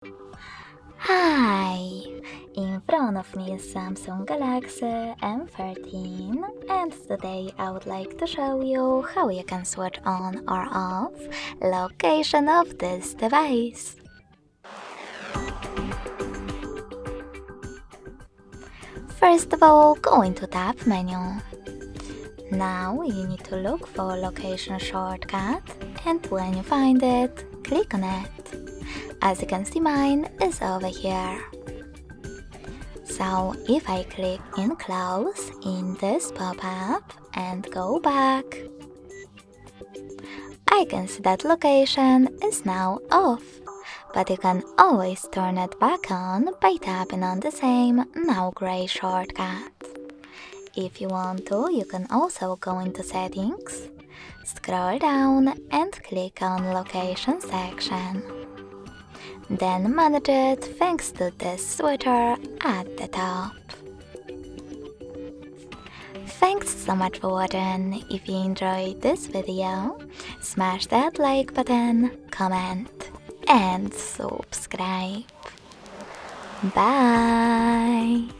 Hi! In front of me is Samsung Galaxy M14 and today I would like to show you how you can switch on or off location of this device. First of all, go into Tap menu. Now you need to look for location shortcut and when you find it, click on it. As you can see, mine is over here. So if I click in close in this pop-up and go back, I can see that location is now off, but you can always turn it back on by tapping on the same now gray shortcut. If you want to, you can also go into settings, scroll down and click on location section. Then manage it thanks to this switcher at the top. Thanks so much for watching. If you enjoyed this video, smash that like button, comment and subscribe. Bye!